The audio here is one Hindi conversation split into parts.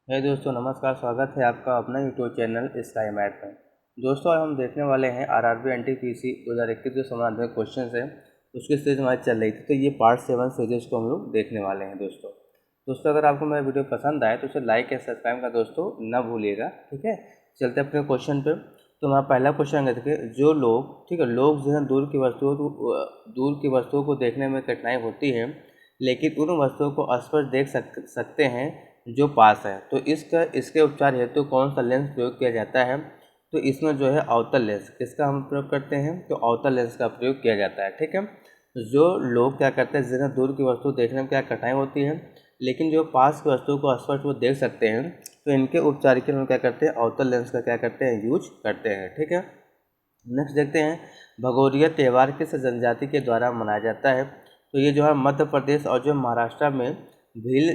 हे दोस्तों नमस्कार। स्वागत है आपका अपना यूट्यूब चैनल स्काई मैथ में। दोस्तों आज हम देखने वाले हैं आरआरबी एनटीपीसी 2021 जो समाधान क्वेश्चन है उसकी सीरीज हमारी चल रही थी, तो ये पार्ट 7 सीरीज को हम लोग देखने वाले हैं। दोस्तों अगर आपको मेरा वीडियो पसंद आए तो उसे लाइक या सब्सक्राइब का दोस्तों ना भूलिएगा। ठीक है, चलते अपने क्वेश्चन पे। तो हमारा पहला क्वेश्चन है, देखिए जो लोग, ठीक है, लोग जो है दूर की वस्तुओं को देखने में कठिनाई होती है, लेकिन उन वस्तुओं को स्पष्ट देख सकते हैं जो पास है। तो इसके उपचार हेतु कौन सा लेंस प्रयोग किया जाता है? तो इसमें जो है अवतल लेंस, किसका हम प्रयोग करते हैं? तो अवतल लेंस का प्रयोग किया जाता है। ठीक है, तो जो लोग क्या करते हैं, जिन्हें दूर की वस्तु देखने में क्या कठिनाई होती है, लेकिन जो पास की वस्तु को स्पष्ट वो देख सकते हैं, तो इनके उपचार के लिए हम क्या करते हैं, अवतल लेंस का क्या करते हैं, यूज करते हैं। ठीक है, नेक्स्ट देखते हैं, भगोरिया त्यौहार किस जनजाति के द्वारा मनाया जाता है? तो ये जो है मध्य प्रदेश और जो महाराष्ट्र में भील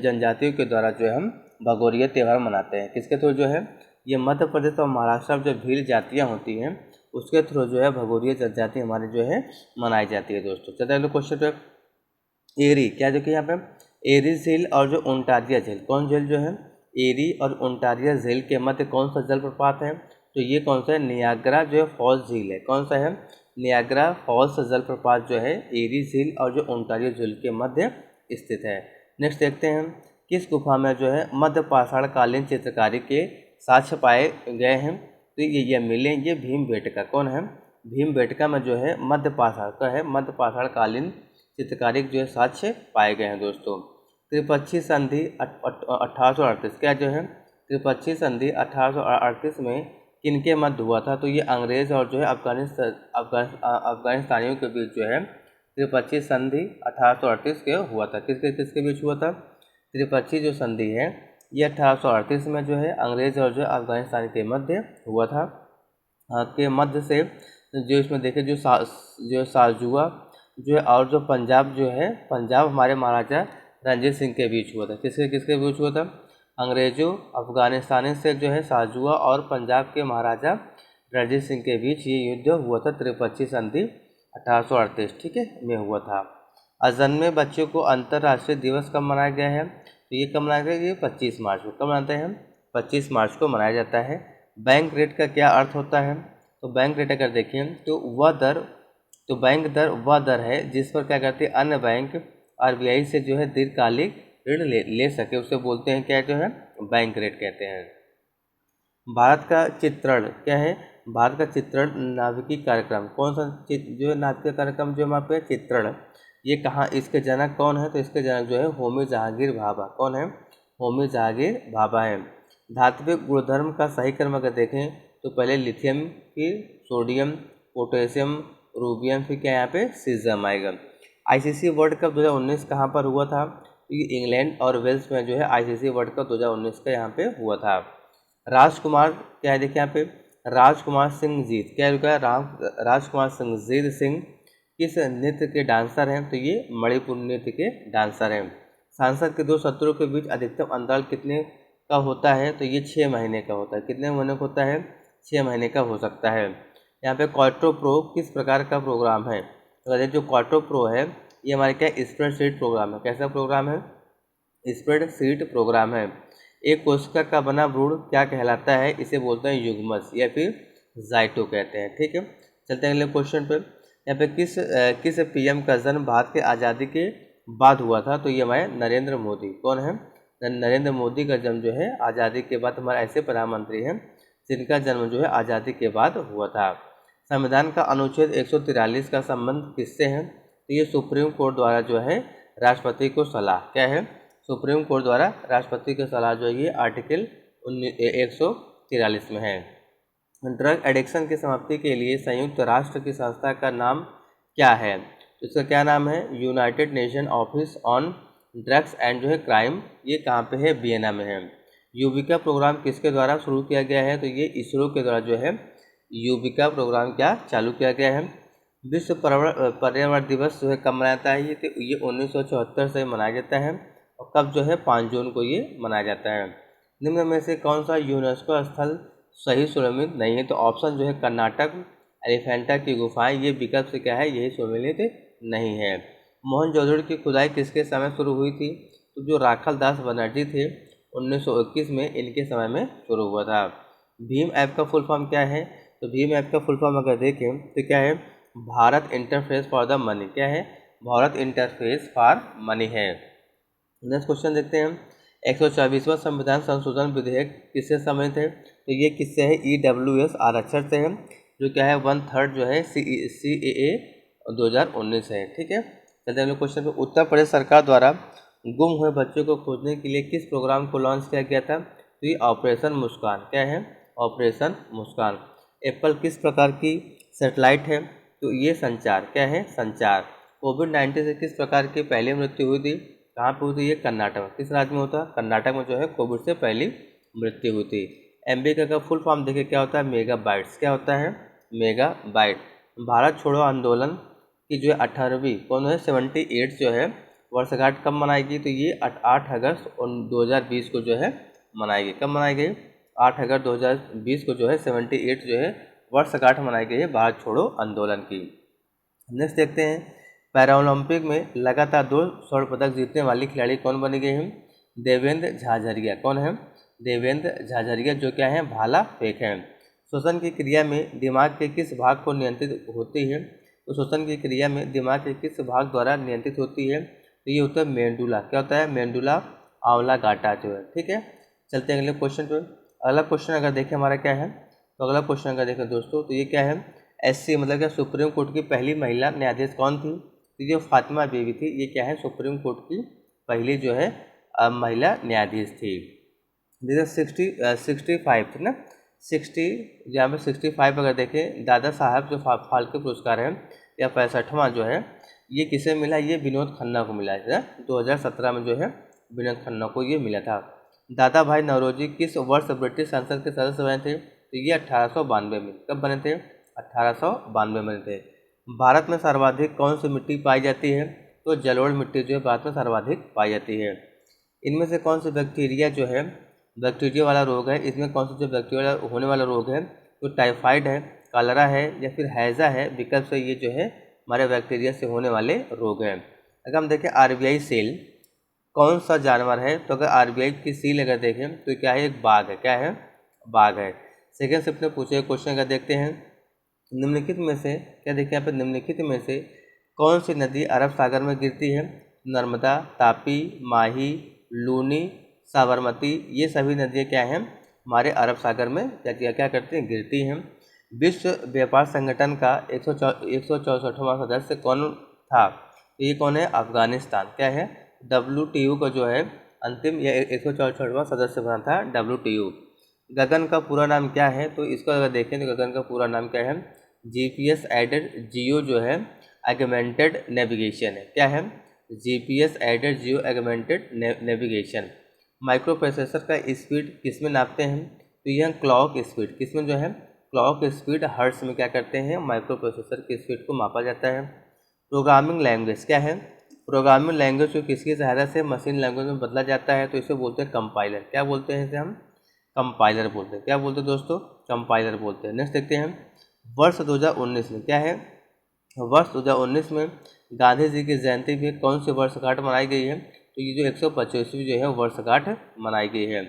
जनजातियों के द्वारा जो है हम भगोरिया त्यौहार मनाते हैं। किसके थ्रू जो है, ये मध्य प्रदेश और महाराष्ट्र में जो भील जातियाँ होती हैं उसके थ्रू जो है भगोरिया जनजाति हमारी जो है मनाई जाती है। दोस्तों चलते हैं क्वेश्चन पे। एरी क्या देखिए यहाँ पे, एरी झील और जो ओंटारिया झील, कौन झील जो है, एरी और ओंटारिया झील के मध्य कौन सा जलप्रपात है? तो ये कौन सा है, नियाग्रा जो है फॉल्स झील है। कौन सा है, नियाग्रा फॉल्स जलप्रपात जो है एरी झील और जो ओंटारिया झील के मध्य स्थित है। नेक्स्ट देखते हैं, किस गुफा में जो है मध्य पाषाण कालीन चित्रकारी के साक्ष्य पाए गए हैं? तो ये मिले, ये भीमबेटका। कौन है, भीमबेटका में जो है मध्य पाषाण का है, मध्य पाषाण कालीन चित्रकारी जो है साक्ष्य पाए गए हैं। दोस्तों त्रिपक्षी संधि 1838 क्या जो है, त्रिपक्षी संधि 1838 में किनके मध्य हुआ था? तो ये अंग्रेज और जो है अफगानिस्तानियों के बीच जो है त्रिपक्षी संधि 1838 के हुआ था। किसके किसके बीच हुआ था? त्रिपक्षी जो संधि है ये 1838 में जो है अंग्रेज और जो अफगानिस्तान के मध्य हुआ था। के मध्य से जो इसमें देखे जो साजुआ जो है और जो पंजाब जो है, पंजाब हमारे महाराजा रणजीत सिंह के बीच हुआ था। किसके किसके बीच हुआ था? अंग्रेजों अफगानिस्तान से जो है साजुआ और पंजाब के महाराजा रणजीत सिंह के बीच ये युद्ध हुआ था, त्रिपक्षी संधि 1838 ठीक है में हुआ था। अजन्मे बच्चों को अंतर्राष्ट्रीय दिवस कब मनाया गया है? तो ये कब मनाया गया, ये 25 मार्च को। कब मनाते हैं हम? 25 मार्च को मनाया जाता है। बैंक रेट का क्या अर्थ होता है? तो बैंक रेट अगर देखें तो बैंक दर वह दर है जिस पर क्या करते हैं, अन्य बैंक आरबीआई से जो है दीर्घकालिक ऋण ले सके, उसे बोलते हैं क्या, जो है बैंक रेट कहते हैं। भारत का चित्रण क्या है? भारत का चित्रण नाभिकीय कार्यक्रम, कौन सा जो है नाभिकीय कार्यक्रम जो हमारे पे चित्रण, ये कहाँ, इसके जनक कौन है? तो इसके जनक जो है होमी जहांगीर भाभा। कौन है? होमी जहांगीर भाभा है। धात्विक गुणधर्म का सही क्रम अगर देखें तो पहले लिथियम, फिर सोडियम, पोटेशियम, रूबियम, फिर क्या यहाँ पे सीजियम आएगा। आईसीसी वर्ल्ड कप 2019 कहाँ पर हुआ था? ये इंग्लैंड और वेल्स में जो है आईसीसी वर्ल्ड कप 2019 का यहाँ पे हुआ था। राजकुमार क्या है, देखिए यहाँ पे राजकुमार सिंह जीत क्या रुका है, राजकुमार सिंह जीत सिंह किस नृत्य के डांसर हैं? तो ये मणिपुर नृत्य के डांसर हैं। सांसद के दो सत्रों के बीच अधिकतम अंतराल कितने का होता है? तो ये 6 महीने का होता है। कितने महीने का होता है? 6 महीने का हो सकता है। यहाँ पे क्वाट्रो प्रो किस प्रकार का प्रोग्राम है? तो जो क्वाट्रो प्रो है ये हमारे क्या स्प्रेडशीट प्रोग्राम है। कैसा प्रोग्राम है? स्प्रेडशीट प्रोग्राम है। एक कोशिका का बना भ्रूण क्या कहलाता है? इसे बोलते हैं युग्मज या फिर जाइटो कहते हैं। ठीक है, चलते हैं अगले क्वेश्चन पे। यहाँ पे किस पीएम का जन्म भारत के आज़ादी के बाद हुआ था? तो ये हमारे नरेंद्र मोदी। कौन है? नरेंद्र मोदी का जन्म जो है आज़ादी के बाद, हमारे ऐसे प्रधानमंत्री हैं जिनका जन्म जो है आज़ादी के बाद हुआ था। संविधान का अनुच्छेद 143 का संबंध किससे है? तो ये सुप्रीम कोर्ट द्वारा जो है राष्ट्रपति को सलाह, क्या है, सुप्रीम कोर्ट द्वारा राष्ट्रपति की सलाह जो है ये आर्टिकल 143 में है। ड्रग एडिक्शन की समाप्ति के लिए संयुक्त राष्ट्र की संस्था का नाम क्या है? तो इसका क्या नाम है? United nation office on drugs and जो है क्राइम। ये कहाँ पे है? वियना में है। युविका प्रोग्राम किसके द्वारा शुरू किया गया है? तो ये इसरो के द्वारा जो है युविका प्रोग्राम क्या चालू किया गया है। विश्व पर्यावरण दिवस जो है कब मनाया जाता है? ये 1974 से मनाया जाता है। और कब जो है 5 जून को ये मनाया जाता है। निम्न में से कौन सा यूनेस्को स्थल सही सुरक्षित नहीं है? तो ऑप्शन जो है कर्नाटक, एलिफेंटा की गुफाएं, ये विकल्प से क्या है, यही सुरक्षित नहीं है। मोहनजोदड़ो की खुदाई किसके समय शुरू हुई थी? तो जो राखल दास बनर्जी थे 1921 में इनके समय में शुरू हुआ था। भीम ऐप का फुल फॉर्म क्या है? तो भीम ऐप का फुल फॉर्म अगर देखें तो क्या है? Bharat interface for the money. क्या है? भारत इंटरफेस फॉर मनी है। नेक्स्ट क्वेश्चन देखते हैं। 124वां संविधान संशोधन विधेयक किससे संबंधित है? तो ये किससे है? EWS आरक्षण से है, जो क्या है 1/3 जो है CAA 2019 है। ठीक है, चलते हैं अगले क्वेश्चन पे। उत्तर प्रदेश सरकार द्वारा गुम हुए बच्चों को खोजने के लिए किस प्रोग्राम को लॉन्च किया गया था? तो ये ऑपरेशन मुस्कान। क्या है? ऑपरेशन मुस्कान। एप्पल किस प्रकार की सैटेलाइट है? तो ये संचार। क्या है? संचार। कोविड-19 से किस प्रकार की पहली मृत्यु हुई थी? कहाँ पे हुई थी? ये कर्नाटक में। किस राज्य में होता? कर्नाटक में जो है कोविड से पहली मृत्यु हुई थी। MB का फुल फॉर्म देखिए क्या होता है? Mega bytes. क्या होता है? Mega bite. भारत छोड़ो आंदोलन की जो है 18वीं कौन है 78 जो है वर्षगांठ कब मनाएगी? तो ये 8 अगस्त 2020 को जो है मनाएगी। कब मनाई गई? 8 अगस्त 2020 को जो है 78 जो है वर्षगांठ मनाई गई है भारत छोड़ो आंदोलन की। नेक्स्ट देखते हैं, पैरालंपिक में लगातार 2 स्वर्ण पदक जीतने वाली खिलाड़ी कौन बनी गई है? देवेंद्र झाझरिया। कौन है? देवेंद्र झाझरिया, जो क्या है? भाला फेंक है। श्वसन की क्रिया में दिमाग के किस भाग को नियंत्रित होती है? तो श्वसन की क्रिया में दिमाग के किस भाग द्वारा नियंत्रित होती है? तो ये होता है मेंडुला। क्या होता है? मेंडुला आंवला गाटा जो है। ठीक है, चलते हैं अगले क्वेश्चन पे। अगला क्वेश्चन अगर देखें हमारा क्या है, तो अगला क्वेश्चन अगर देखें दोस्तों तो ये क्या है? SC मतलब क्या? सुप्रीम कोर्ट की पहली महिला न्यायाधीश कौन थी? तो ये फातिमा बीवी थी। ये क्या है? सुप्रीम कोर्ट की पहली जो है महिला न्यायाधीश थी। जैसे 65 थी ना, 60 जहाँ पे 65 अगर देखें दादा साहब जो फाल्के पुरस्कार है या 65वां जो है ये किसे मिला? ये विनोद खन्ना को मिला है। 2017 में जो है विनोद खन्ना को ये मिला था। दादा भाई नौरोजी किस वर्ष ब्रिटिश संसद के सदस्य बने थे? तो ये 1892 में। कब बने थे? 1892 में बने थे। भारत में सर्वाधिक कौन सी मिट्टी पाई जाती है? तो जलोढ़ मिट्टी जो है भारत में सर्वाधिक पाई जाती है। इनमें से कौन सा बैक्टीरिया जो है बैक्टीरिया वाला रोग है? इसमें कौन सा जो बैक्टीरिया होने वाला रोग है? तो टाइफाइड है, कलरा है या फिर हैजा है, विकल्प से ये जो है हमारे बैक्टीरिया से होने वाले रोग हैं। अगर हम देखें RBI सेल कौन सा जानवर है? तो अगर RBI की सील अगर देखें तो क्या है? एक बाघ है। क्या है? बाघ है। सेकेंड शिफ्ट में पूछे क्वेश्चन अगर देखते हैं, निम्नलिखित में से क्या देखिए यहाँ पे, निम्नलिखित में से कौन सी नदी अरब सागर में गिरती है? नर्मदा, तापी, माही, लूनी, साबरमती, ये सभी नदियाँ क्या हैं? हमारे अरब सागर में क्या करती हैं? गिरती हैं। विश्व व्यापार संगठन का 164वां सदस्य कौन था? तो ये कौन है? अफगानिस्तान। क्या है? WTO का जो है अंतिम या 164वां सदस्य बना था WTO। गगन का पूरा नाम क्या है? तो इसको अगर देखें तो गगन का पूरा नाम क्या है? GPS एडेड जियो जो है एगमेंटेड नेविगेशन है। क्या है? GPS aided geo augmented navigation. Microprocessor का स्पीड किस में नापते हैं? तो यह क्लॉक स्पीड किस में जो है? क्लॉक स्पीड हर्ट्ज में क्या करते हैं? माइक्रो प्रोसेसर की स्पीड को मापा जाता है। प्रोग्रामिंग लैंग्वेज क्या है? प्रोग्रामिंग लैंग्वेज को किसकी सहायता से मशीन लैंग्वेज में बदला जाता है? तो इसे बोलते हैं कंपाइलर। क्या बोलते हैं इसे हम? कंपाइलर बोलते हैं। क्या बोलते हैं दोस्तों? कंपाइलर बोलते हैं। नेक्स्ट देखते हैं, वर्ष 2019 में क्या है? वर्ष 2019 में गांधी जी की जयंती में कौन सी वर्षगांठ मनाई गई है? तो ये जो 125वीं जो है वर्षगांठ मनाई गई है।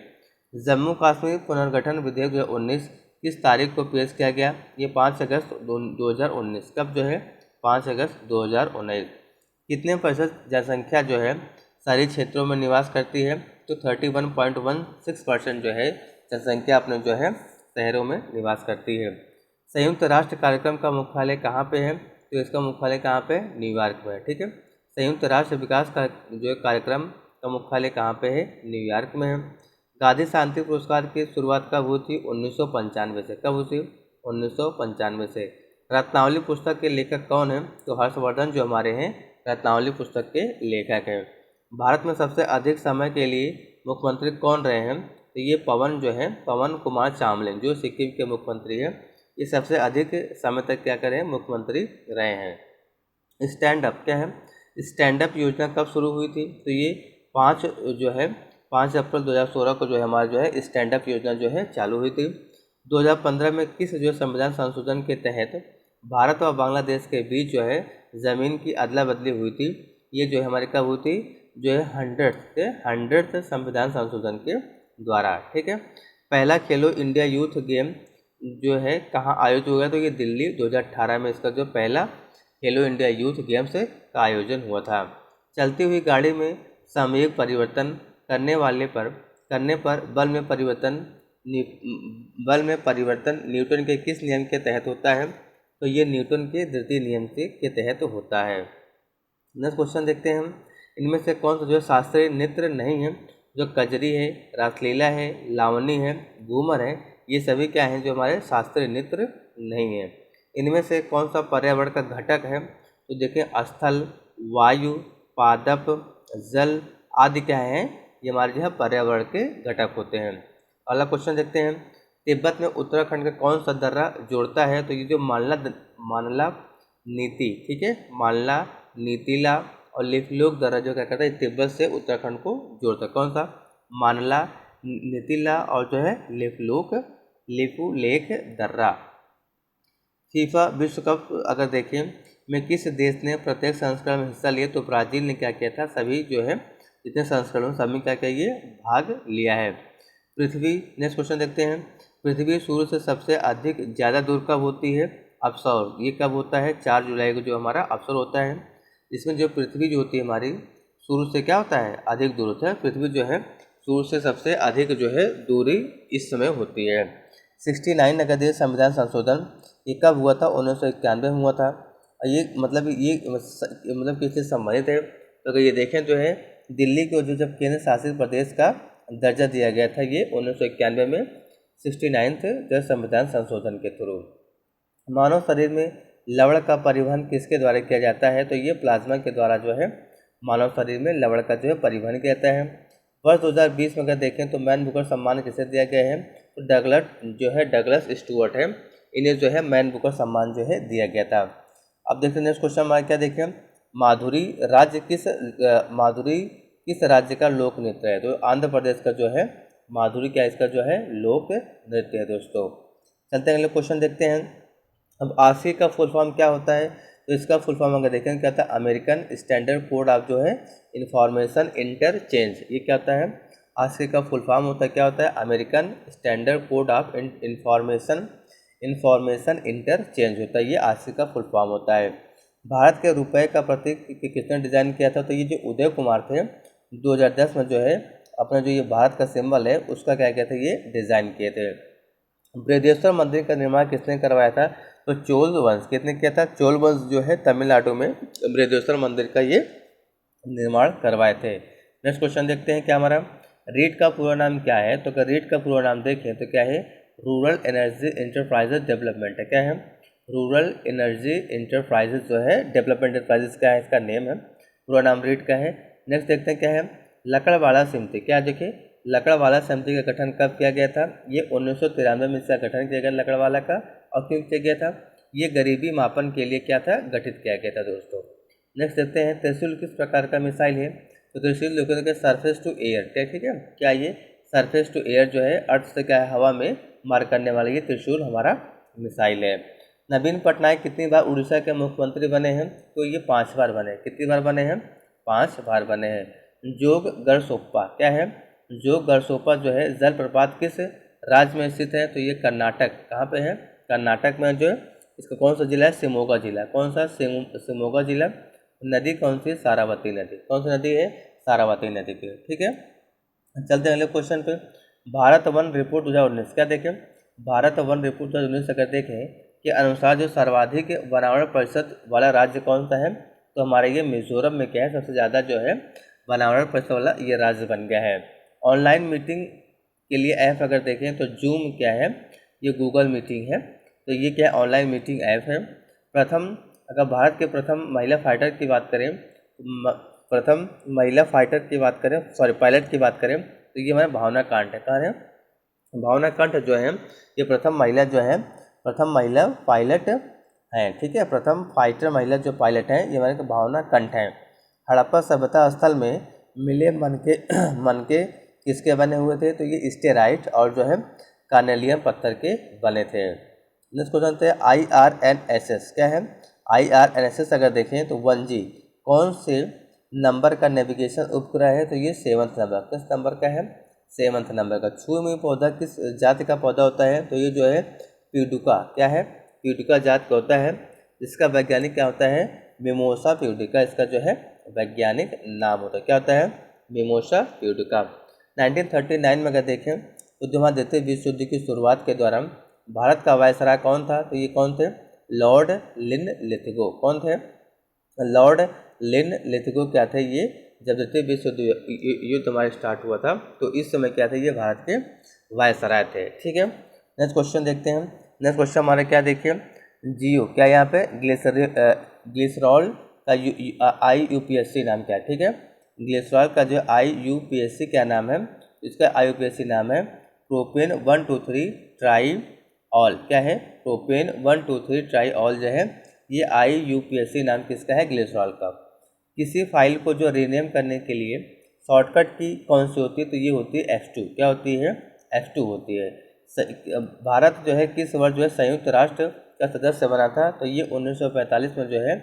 जम्मू कश्मीर पुनर्गठन विधेयक 2019 किस तारीख को पेश किया गया? ये 5 अगस्त 2019। कब जो है? 5 अगस्त 2019। कितने प्रतिशत जनसंख्या जो है शहरी क्षेत्रों में निवास करती है? तो 31.16% जो है जनसंख्या अपने जो है शहरों में निवास करती है। संयुक्त राष्ट्र कार्यक्रम का मुख्यालय कहाँ पे है? तो इसका मुख्यालय कहाँ पे? न्यूयॉर्क में है। ठीक है, संयुक्त राष्ट्र विकास का जो है कार्यक्रम का मुख्यालय कहाँ पे है? न्यूयॉर्क में है। गांधी शांति पुरस्कार की शुरुआत कब हुई थी? 1995 से। कब हुई थी? 1995 से। रत्नावली पुस्तक के लेखक कौन है? तो हर्षवर्धन जो हमारे हैं रत्नावली पुस्तक के लेखक हैं। भारत में सबसे अधिक समय के लिए मुख्यमंत्री कौन रहे हैं? तो ये पवन जो है पवन कुमार चामलिंग जो सिक्किम के मुख्यमंत्री हैं, ये सबसे अधिक समय तक क्या करें? मुख्यमंत्री रहे हैं। स्टैंड अप क्या है? स्टैंड अप योजना कब शुरू हुई थी? तो ये 5 अप्रैल 2016 को जो है हमारा जो है स्टैंड अप योजना जो है चालू हुई थी। 2015 में किस जो संविधान संशोधन के तहत भारत और बांग्लादेश के बीच जो है ज़मीन की अदला बदली हुई थी? ये जो है हमारे कब हुई थी? जो है 100th संविधान संशोधन के द्वारा। ठीक है, पहला खेलो इंडिया यूथ गेम जो है कहाँ आयोजित हुआ, तो ये दिल्ली 2018 में इसका जो पहला खेलो इंडिया यूथ गेम्स का आयोजन हुआ था। चलती हुई गाड़ी में सामयिक परिवर्तन करने पर बल में परिवर्तन न्यूटन के किस नियम के तहत होता है, तो ये न्यूटन के द्वितीय नियम के तहत होता है। नेक्स्ट क्वेश्चन देखते हैं हम, इनमें से कौन सा जो शास्त्रीय नृत्य नहीं है, जो कजरी है, रासलीला है, लावनी है, घूमर है, ये सभी क्या हैं जो हमारे शास्त्रीय नृत्य नहीं है। इनमें से कौन सा पर्यावरण का घटक है, तो देखिए स्थल, वायु, पादप, जल आदि क्या हैं, ये हमारे जो है पर्यावरण के घटक होते हैं। अगला क्वेश्चन देखते हैं, तिब्बत में उत्तराखंड का कौन सा दर्रा जोड़ता है, तो ये जो मानला नीति, ठीक है, मानला, नीतिला और लिपुलेख दर्रा जो क्या करता है तिब्बत से उत्तराखंड को जोड़ता है। कौन सा, मानला, नीतिला और जो है लिपुलेख दर्रा। फीफा विश्व कप अगर देखें में किस देश ने प्रत्येक संस्करण में हिस्सा लिया, तो ब्राज़ील ने क्या किया था, सभी जो है जितने संस्करणों सभी क्या किया, ये भाग लिया है। पृथ्वी, नेक्स्ट क्वेश्चन देखते हैं, पृथ्वी सूर्य से सबसे अधिक ज़्यादा दूर कब होती है, अवसर, ये कब होता है, 4 जुलाई को जो हमारा अवसर होता है, इसमें जो पृथ्वी जो होती है हमारी सूर्य से क्या होता है, अधिक दूर होता है। पृथ्वी जो है सूर्य से सबसे अधिक जो है दूरी इस समय होती है। 69 नगदीय संविधान संशोधन ये कब हुआ था, 1991 में हुआ था। ये मतलब किससे संबंधित है, तो अगर ये देखें जो है दिल्ली को जो जब केंद्र शासित प्रदेश का दर्जा दिया गया था, ये 1991 में 69 संविधान संशोधन के थ्रू। मानव शरीर में लवण का परिवहन किसके द्वारा किया जाता है, तो ये प्लाज्मा के द्वारा जो है मानव शरीर में लवण का जो है परिवहन किया जाता है। वर्ष 2020 में अगर देखें तो मैन बुकर सम्मान किसे दिया गया है, तो डगलस स्टुअर्ट है, इन्हें जो है मैन बुकर सम्मान जो है दिया गया था। अब देखते हैं नेक्स्ट क्वेश्चन हमारा क्या देखें, माधुरी किस राज्य का लोक नृत्य है, तो आंध्र प्रदेश का जो है माधुरी क्या इसका जो है लोक नृत्य है दोस्तों। चलते हैं अगले क्वेश्चन देखते हैं। अब आरसी का फुल फॉर्म क्या होता है, तो इसका फुल फॉर्म अगर देखें क्या होता है, अमेरिकन स्टैंडर्ड कोड ऑफ जो है इंफॉर्मेशन इंटरचेंज, ये क्या होता है, आरसी का फुल फॉर्म होता है क्या होता है, American standard code of information interchange होता है, ये आरसी का फुल फॉर्म होता है। भारत के रुपए का प्रतीक किसने डिज़ाइन किया था, तो ये जो उदय कुमार थे 2010 में जो है अपना जो ये भारत का सिंबल है उसका क्या किया था, ये डिज़ाइन किए थे। बृहदेश्वर मंदिर का निर्माण किसने करवाया था, तो चोल वंश, किसने किया था, चोल वंश जो है तमिलनाडु में बृहदेश्वर मंदिर का ये निर्माण करवाए थे। नेक्स्ट क्वेश्चन देखते हैं क्या हमारा, रीट का पूरा नाम क्या है, तो अगर रीट का पूरा नाम देखें तो क्या है, रूरल एनर्जी इंटरप्राइजेज डेवलपमेंट है, क्या है, रूरल एनर्जी इंटरप्राइजेज जो है डेवलपमेंट इंटरप्राइजेज का है, इसका नेम है, पूरा नाम रीट का है। नेक्स्ट देखते हैं क्या है, लकड़वाला समिति, क्या देखिए लकड़वाला समिति का गठन कब किया गया था, ये 1993 में इसका गठन किया गया लकड़वाला का, और क्यों किया गया था, ये गरीबी मापन के लिए क्या था, गठित किया गया था दोस्तों। नेक्स्ट देखते हैं त्रिशूल किस प्रकार का मिसाइल है, तो त्रिशूल लोगों के सरफेस टू एयर, ठीक है, क्या ये सरफेस टू एयर जो है अर्थ से क्या है हवा में मार करने वाला ये त्रिशूल हमारा मिसाइल है। नवीन पटनायक कितनी बार उड़ीसा के मुख्यमंत्री बने हैं, तो ये 5 बार बने, कितनी बार बने हैं, 5 बार बने हैं। जोग गढ़सोप्पा क्या है, जोग गढ़सोप्पा जो है जलप्रपात किस राज्य में स्थित है, तो ये कर्नाटक, कहाँ पे है, कर्नाटक में जो है इसका कौन सा जिला है, शिमोगा जिला, कौन सा, शिमोगा जिला। नदी कौन सी, सारावती नदी, कौन सी नदी है, सारावती नदी पे, ठीक है। चलते हैं अगले क्वेश्चन पे, भारत वन रिपोर्ट 2019 क्या देखें, भारत वन रिपोर्ट 2019 अगर देखें के अनुसार जो सर्वाधिक वनावरण प्रतिशत वाला राज्य कौन सा है, तो हमारे ये मिजोरम में क्या है सबसे ज़्यादा जो है वनावरण प्रतिशत वाला ये राज्य बन गया है। ऑनलाइन मीटिंग के लिए ऐप अगर देखें तो जूम क्या है, ये गूगल मीटिंग है, तो ये क्या है ऑनलाइन मीटिंग ऐप है। अगर भारत के प्रथम महिला फाइटर की बात करें, प्रथम महिला फाइटर की बात करें, पायलट की बात करें, तो ये हमारे भावना कांट है, कहाँ है, भावना कंठ जो है ये प्रथम महिला जो है प्रथम महिला पायलट हैं, ठीक है, प्रथम फाइटर महिला जो पायलट हैं ये हमारे भावना कंठ हैं। हड़प्पा सभ्यता स्थल में मिले मनके किसके बने हुए थे, तो ये स्टेराइट और जो है कार्नेलियन पत्थर के बने थे। नेक्स्ट क्वेश्चन थे IRNSS क्या है, IRNSS अगर देखें तो 1G कौन से नंबर का नेविगेशन उपग्रह है तो ये 7th नंबर, किस नंबर का है? 7th नंबर का। छुई पौधा किस जाति का पौधा होता है? तो ये जो है प्यूडिका, क्या है? प्यूडिका जात का होता है। इसका वैज्ञानिक क्या होता है? मिमोसा प्यूडिका, इसका जो है वैज्ञानिक नाम होता है। क्या होता है? Mimosa pudica. 1939 में अगर देखें तो जो हमारे द्वितीय विश्व युद्ध की शुरुआत के दौरान भारत का वायसराय कौन था? तो ये कौन थे? Lord Linlithgow. कौन थे? लॉर्ड लिनलिथगो क्या थे ये? जब द्वितीय विश्व युद्ध हमारे स्टार्ट हुआ था तो इस समय क्या थे? ये भारत के वायसराय थे। ठीक है, नेक्स्ट क्वेश्चन देखते हैं। नेक्स्ट क्वेश्चन हमारे क्या देखिए, जियो, क्या यहाँ पे ग्लिसरॉल का IUPAC नाम क्या है? ठीक है, ग्लिसरॉल का जो IUPAC क्या नाम है? इसका IUPAC नाम है प्रोपेन 123 ट्राई ऑल। क्या है? प्रोपेन 123 ट्राई ऑल जो है ये IUPAC नाम किसका है? ग्लिसरॉल का। किसी फाइल को जो रीनेम करने के लिए शॉर्टकट की कौन सी होती है? तो ये होती है F2। क्या होती है? F2 होती है। भारत जो है किस वर्ष जो है संयुक्त राष्ट्र का सदस्य बना था? तो ये 1945 में जो है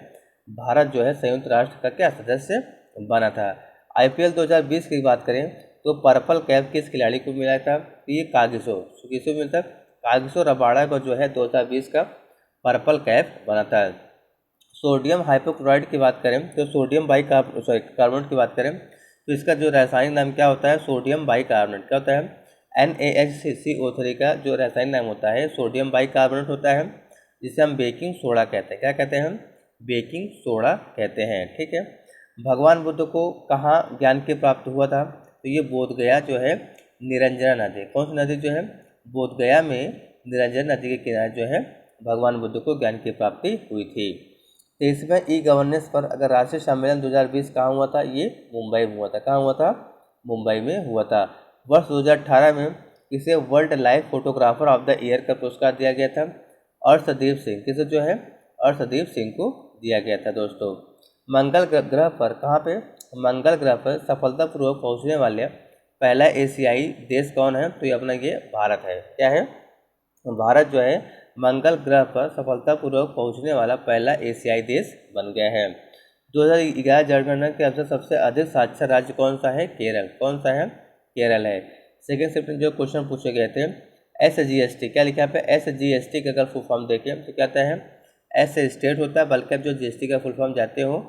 भारत जो है संयुक्त राष्ट्र का क्या सदस्य बना था। IPL 2020 की बात करें तो पर्पल कैप किस खिलाड़ी को मिला था? तो ये कागिसो, किसको मिलता? कागिसो रबाडा को जो है 2020 का पर्पल कैप बना था। सोडियम हाइपोक्लोराइड की बात करें तो सोडियम कार्बोनेट की बात करें तो इसका जो रासायनिक नाम क्या होता है? Sodium bicarbonate. क्या होता है? NaHCO3 का जो रासायनिक नाम होता है सोडियम बाइकार्बोनेट होता है, जिसे हम बेकिंग सोडा कहते हैं। क्या कहते हैं हम? बेकिंग सोडा कहते हैं। ठीक है, भगवान बुद्ध को कहाँ ज्ञान की प्राप्त हुआ था? तो ये बोधगया जो है निरंजना नदी, कौन सी नदी जो है? बोधगया में निरंजना नदी के किनारे जो है भगवान बुद्ध को ज्ञान की प्राप्ति हुई थी। 23वें E-गवर्नेंस पर अगर राष्ट्रीय सम्मेलन 2020 कहाँ हुआ था? ये मुंबई में हुआ था। कहाँ हुआ था? मुंबई में हुआ था। वर्ष 2018 में इसे world life photographer of the year का पुरस्कार दिया गया था। अर्शदीप सिंह, किसे जो है? अर्शदीप सिंह को दिया गया था। दोस्तों, मंगल ग्रह पर, कहाँ पे? मंगल ग्रह पर सफलतापूर्वक पहुंचने वाले पहला एशियाई देश कौन है? तो ये अपना ये भारत है। क्या है? भारत जो है मंगल ग्रह पर सफलतापूर्वक पहुंचने वाला पहला एशियाई देश बन गया है। 2011 जनगणना के अनुसार सबसे अधिक साक्षर राज्य कौन सा है? केरल। कौन सा है? केरल है। सेकेंड शिफ्ट में जो क्वेश्चन पूछे गए थे SGST, क्या लिखा है पे? SGST का अगर फुल फॉर्म देखें तो कहता है एस से स्टेट होता है, बल्कि आप जो GST का फुल फॉर्म जाते हो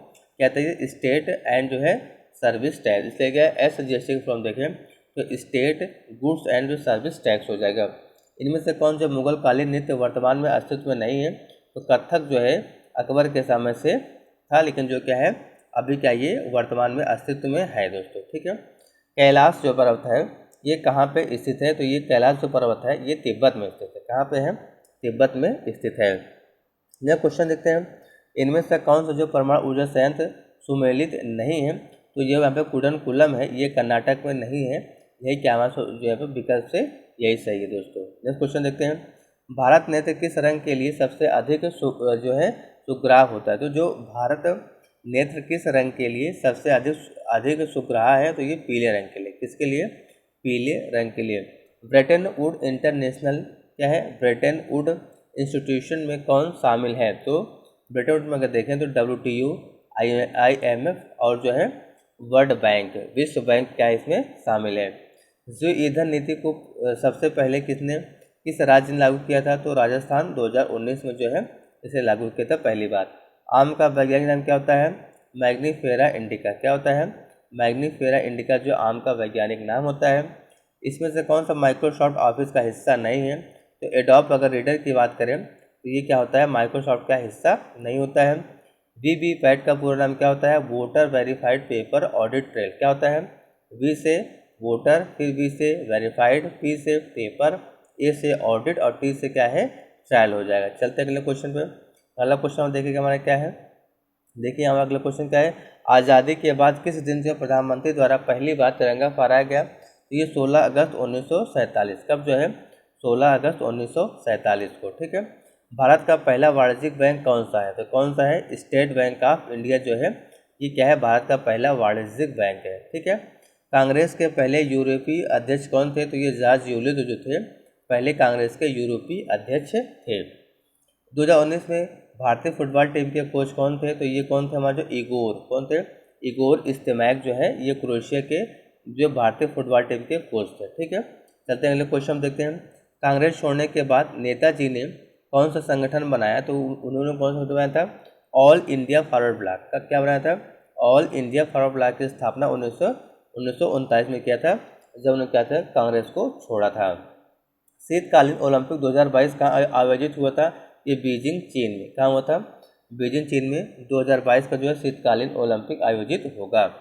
कहते हैं स्टेट एंड जो है सर्विस टैक्स, इसलिए क्या SGST का फॉर्म देखें तो state goods and service tax हो जाएगा। इनमें से कौन जो मुगल कालीन नृत्य वर्तमान में अस्तित्व में नहीं है? तो कथक जो है अकबर के समय से था, लेकिन जो क्या है अभी क्या ये वर्तमान में अस्तित्व में है। दोस्तों, ठीक है, कैलाश जो पर्वत है ये कहाँ पे स्थित है? तो ये कैलाश जो पर्वत है ये तिब्बत में स्थित है। कहाँ पे है? तिब्बत में स्थित है। यह क्वेश्चन देखते हैं, इनमें से कौन सा जो परमाणु ऊर्जा संयंत्र सुमेलित नहीं है? तो ये यहाँ पे कुडनकुलम है, ये कर्नाटक में नहीं है। यही क्या जो है पे विकल्प से यही सही है। दोस्तों, नेक्स्ट क्वेश्चन देखते हैं, भारत नेत्र किस रंग के लिए सबसे अधिक जो है सुग्राह होता है? तो जो भारत नेत्र किस रंग के लिए सबसे अधिक सुग्राह है? तो ये पीले रंग के लिए। किसके लिए? पीले रंग के लिए। ब्रेटन वुड इंटरनेशनल क्या है? ब्रेटन वुड इंस्टीट्यूशन में कौन शामिल है? तो ब्रेटन वुड में अगर देखें तो WTO, IMF और जो है वर्ल्ड बैंक, विश्व बैंक क्या इसमें शामिल है। जो ईंधन नीति को सबसे पहले किस राज्य ने लागू किया था? तो राजस्थान 2019 में जो है इसे लागू किया था पहली बार। आम का वैज्ञानिक नाम क्या होता है? Mangifera indica. क्या होता है? मैग्नीफेरा इंडिका जो आम का वैज्ञानिक नाम होता है। इसमें से कौन सा माइक्रोसॉफ्ट ऑफिस का हिस्सा नहीं है? तो एडोब अगर रीडर की बात करें तो ये क्या होता है? माइक्रोसॉफ्ट का हिस्सा नहीं होता है। VVPAT का पूरा नाम क्या होता है? Voter verified paper audit trail. क्या होता है? V से वोटर, फिर V से वेरीफाइड, P से पेपर, A से ऑडिट और T से क्या है? ट्रायल हो जाएगा। चलते अगले क्वेश्चन पे। अगला क्वेश्चन हम देखेंगे हमारा क्या है। देखिए हमारा अगला क्वेश्चन क्या है, आज़ादी के बाद किस दिन से प्रधानमंत्री द्वारा पहली बार तिरंगा फहराया गया? तो ये 16 अगस्त 1947। कब जो है? 16 अगस्त 1947 को। ठीक है, भारत का पहला वाणिज्यिक बैंक कौन सा है? तो कौन सा है? स्टेट बैंक ऑफ इंडिया जो है ये क्या है? भारत का पहला वाणिज्यिक बैंक है। ठीक है, कांग्रेस के पहले यूरोपीय अध्यक्ष कौन थे? तो ये जॉर्ज यूलियो जो थे पहले कांग्रेस के यूरोपीय अध्यक्ष थे। 2019 में भारतीय फुटबॉल टीम के कोच कौन थे? तो ये कौन थे? हमारे जो इगोर, कौन थे? इगोर इस्तेमैक जो है ये क्रोएशिया के जो भारतीय फुटबॉल टीम के कोच थे। ठीक है, चलते हैं अगले क्वेश्चन देखते हैं। कांग्रेस छोड़ने के बाद नेताजी ने कौन सा संगठन बनाया? तो उन्होंने कौन सा संगठन बनाया था? ऑल इंडिया फॉरवर्ड ब्लॉक का क्या बनाया था? ऑल इंडिया फॉरवर्ड ब्लॉक की स्थापना 1939 में किया था, जब उन्होंने क्या था कांग्रेस को छोड़ा था। शीतकालीन ओलंपिक 2022 कहाँ आयोजित हुआ था? ये बीजिंग चीन में। कहाँ हुआ था? बीजिंग चीन में 2022 का जो है शीतकालीन ओलंपिक आयोजित होगा।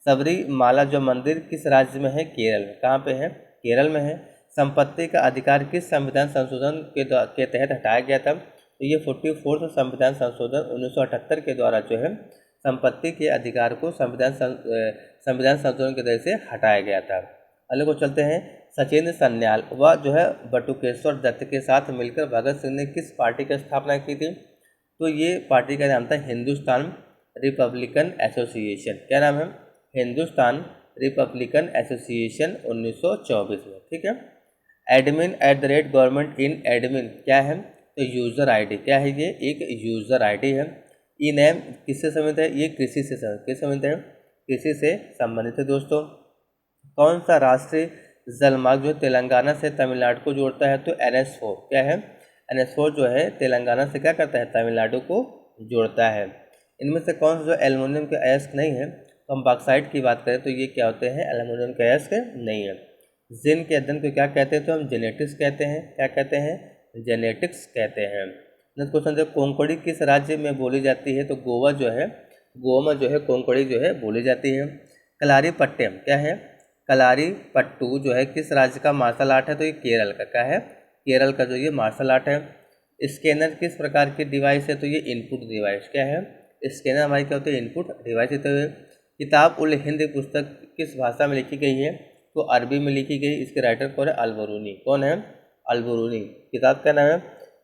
सबरीमाला जो मंदिर किस राज्य में है? केरल में। कहाँ पे है? केरल में है। संपत्ति का अधिकार किस संविधान संशोधन के तहत हटाया गया था? तो ये 44वां संविधान संशोधन 1978 के द्वारा जो है संपत्ति के अधिकार को संविधान संशोधन के तहत से हटाया गया था। अगले को चलते हैं। सचिंद्र सन्याल व जो है बटुकेश्वर दत्त के साथ मिलकर भगत सिंह ने किस पार्टी की स्थापना की थी? तो ये पार्टी का नाम था हिंदुस्तान रिपब्लिकन एसोसिएशन। क्या नाम है? हिंदुस्तान रिपब्लिकन एसोसिएशन 1924 में। ठीक है। एडमिन @गवर्नमेंट इन एडमिन क्या है? तो यूज़र आईडी। क्या है ये? एक यूज़र आईडी है। ई नेम किससे संबंधित है? ये कृषि से संबंधित है, कृषि से संबंधित है दोस्तों। कौन सा राष्ट्रीय जलमार्ग जो तेलंगाना से तमिलनाडु को जोड़ता है? तो NH4 क्या है? NH4 जो है तेलंगाना से क्या करता है? तमिलनाडु को जोड़ता है। इनमें से कौन सा जो एल्युमिनियम के अयस्क नहीं है? तो हम बॉक्साइट की बात करें तो ये क्या होते हैं? एल्युमिनियम के अयस्क नहीं है। जिन के अध्ययन को क्या कहते हैं? तो हम जेनेटिक्स कहते हैं। क्या कहते हैं? जेनेटिक्स कहते हैं। नेक्स्ट क्वेश्चन जो कोंकणी किस राज्य में बोली जाती है? तो गोवा जो है, गोवा में जो है कोंकणी जो है बोली जाती है। कलारीपट्टम क्या है? कलारीपट्टू जो है किस राज्य का मार्शल आर्ट है? तो ये केरल का। क्या है? केरल का जो ये मार्शल आर्ट है। स्कैनर किस प्रकार की डिवाइस है? तो ये इनपुट डिवाइस। क्या है? स्कैनर हमारी क्या होती है? इनपुट डिवाइस होते हुए। किताब उल हिंद पुस्तक किस भाषा में लिखी गई है? तो अरबी में लिखी गई। इसके राइटर कौन है? अल-बरूनी। कौन है? अल-बरूनी। किताब का नाम है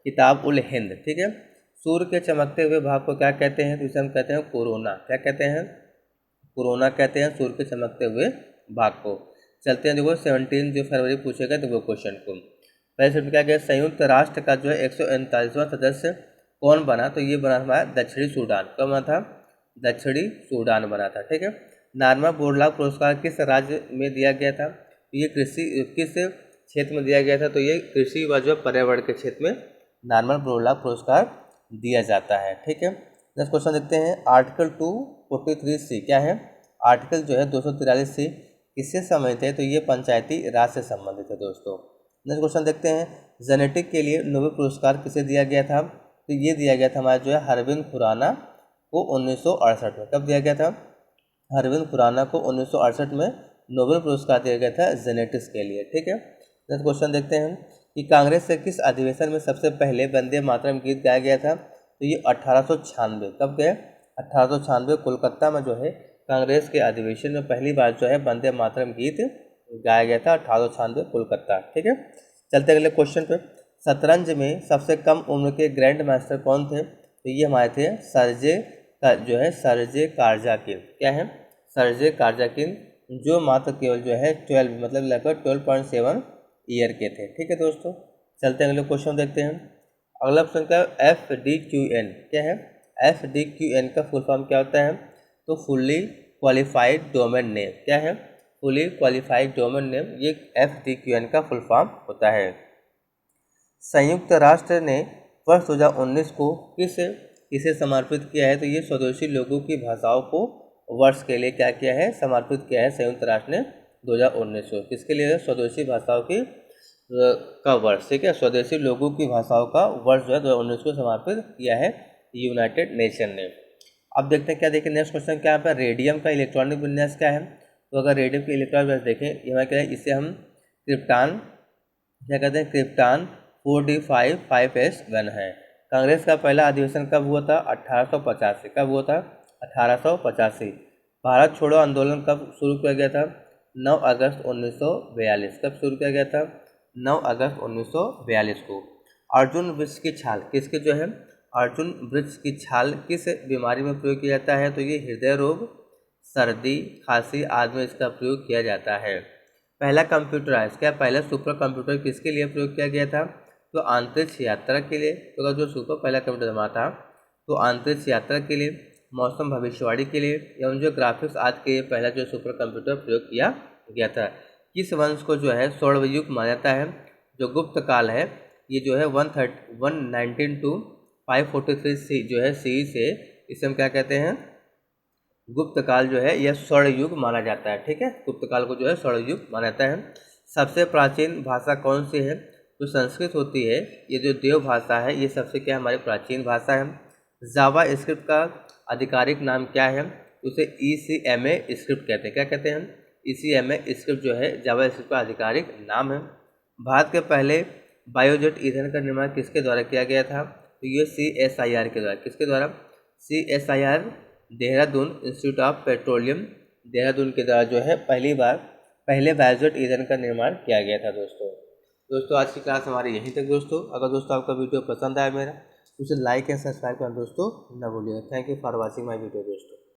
किताब उल हिंद। ठीक है। सूर्य के चमकते हुए भाग को क्या कहते हैं? तो इसे हम कहते हैं कोरोना। क्या कहते हैं? कोरोना कहते हैं सूर्य के चमकते हुए भाग को। चलते हैं देखो 17 जो फरवरी पूछेगा तो वो क्वेश्चन को। पहले से क्या गया? संयुक्त राष्ट्र का जो है 139वां सदस्य कौन बना? तो ये बना हमारा दक्षिणी सूडान। कब बना था? दक्षिणी सूडान बना था। ठीक है। नारमा बोरलाग पुरस्कार किस राज्य में दिया गया था? तो ये किस क्षेत्र में दिया गया था? तो ये कृषि व जो पर्यावरण के क्षेत्र में नारमा बोरलाग पुरस्कार दिया जाता है। ठीक है। नेक्स्ट क्वेश्चन देखते हैं। आर्टिकल 243C क्या है? आर्टिकल जो है 243C किससे संबंधित है? तो ये पंचायती राज से संबंधित है दोस्तों। नेक्स्ट क्वेश्चन देखते हैं। जेनेटिक के लिए नोबेल पुरस्कार किसे दिया गया था? तो ये दिया गया था हमारा जो है अरविंद खुराना को 1968 में। कब दिया गया था? अरविंद खुराना को 1968 में नोबेल पुरस्कार दिया गया था जेनेटिक्स के लिए। ठीक है। नेक्स्ट क्वेश्चन देखते हैं कि कांग्रेस से किस अधिवेशन में सबसे पहले वंदे मातरम गीत गाया गया था? तो ये 1896। कब गए? 1896 कोलकाता में जो है कांग्रेस के अधिवेशन में पहली बार जो है वंदे मातरम गीत गाया गया था। 1896 कोलकाता। ठीक है। चलते अगले क्वेश्चन पे। शतरंज में सबसे कम उम्र के ग्रैंड मास्टर कौन थे? तो ये हमारे थे सर्जे कारजाकिन। क्या है? सर्जे कारजाकिन, जो मात्र केवल जो है 12 मतलब लगभग 12.7 ईयर के थे। ठीक है दोस्तों। चलते हैं अगले क्वेश्चन देखते हैं। अगला क्वेश्चन का FDQN क्या है? FDQN का फुल फॉर्म क्या होता है? तो फुल्ली क्वालिफाइड डोमेन नेम। क्या है? Fully qualified domain name. ये FDQN का फुल फॉर्म होता है। संयुक्त राष्ट्र ने वर्ष 2019 को किसे समर्पित किया है? तो ये स्वदेशी लोगों की भाषाओं को वर्ष के लिए क्या किया है? समर्पित किया है संयुक्त राष्ट्र ने 2019 को। किसके लिए? स्वदेशी भाषाओं की का वर्ष। ठीक है। स्वदेशी लोगों की भाषाओं का वर्ष जो है 2019 को समर्पित किया है यूनाइटेड नेशन ने। अब देखते हैं क्या देखें नेक्स्ट क्वेश्चन क्या है? रेडियम का इलेक्ट्रॉनिक विन्यास क्या है? तो अगर रेडियम के इलेक्ट्रॉनिक विन्यास देखें, यहाँ क्या है? इसे हम क्रिप्टान क्या कहते हैं? क्रिप्टान 4D55S1 है। कांग्रेस का पहला अधिवेशन कब हुआ था? 1885। कब हुआ था? 1885। भारत छोड़ो आंदोलन कब शुरू किया गया था? 9 अगस्त 1942। कब शुरू किया गया था? 9 अगस्त 1942 को। अर्जुन वृक्ष की छाल किसके जो है? अर्जुन वृक्ष की छाल किस बीमारी में प्रयोग किया जाता है? तो ये हृदय रोग, सर्दी, खांसी आदि में इसका प्रयोग किया जाता है। पहला कंप्यूटराइज क्या? पहला सुपर कंप्यूटर किसके लिए प्रयोग किया गया था? तो अंतरिक्ष यात्रा के लिए। तो जो सुपर पहला कंप्यूटर बना था तो अंतरिक्ष यात्रा के लिए। मौसम भविष्यवाणी के लिए एवं जो ग्राफिक्स आज के पहला जो सुपर कंप्यूटर प्रयोग किया गया था। किस वंश को जो है स्वर्णयुग माना जाता है? जो गुप्त काल है ये जो है 119 टू 543 सी जो है सी से इसे हम क्या कहते हैं? गुप्त काल जो है यह स्वर्ण युग माना जाता है। ठीक है, गुप्त काल को जो है स्वर्ण युग माना जाता है। सबसे प्राचीन भाषा कौन सी है? जो संस्कृत होती है, ये जो देव भाषा है, ये सबसे क्या हमारी प्राचीन भाषा है। जावा स्क्रिप्ट का आधिकारिक नाम क्या है? उसे ECMA स्क्रिप्ट कहते हैं। क्या कहते हैं? ECMA स्क्रिप्ट जो है जावा स्क्रिप्ट का आधिकारिक नाम है। भारत के पहले बायोजेट ईंधन का निर्माण किसके द्वारा किया गया था? तो ये CSIR के द्वारा। किसके द्वारा? CSIR Dehradun institute of petroleum Dehradun के द्वारा जो है पहले बायोजेट ईंधन का निर्माण किया गया था। दोस्तों आज की क्लास हमारी यहीं तक। दोस्तों अगर दोस्तों आपका वीडियो पसंद आया मेरा, उसे लाइक एंड सब्सक्राइब करना दोस्तों न भूलिएगा। Thank you for watching my video दोस्तों।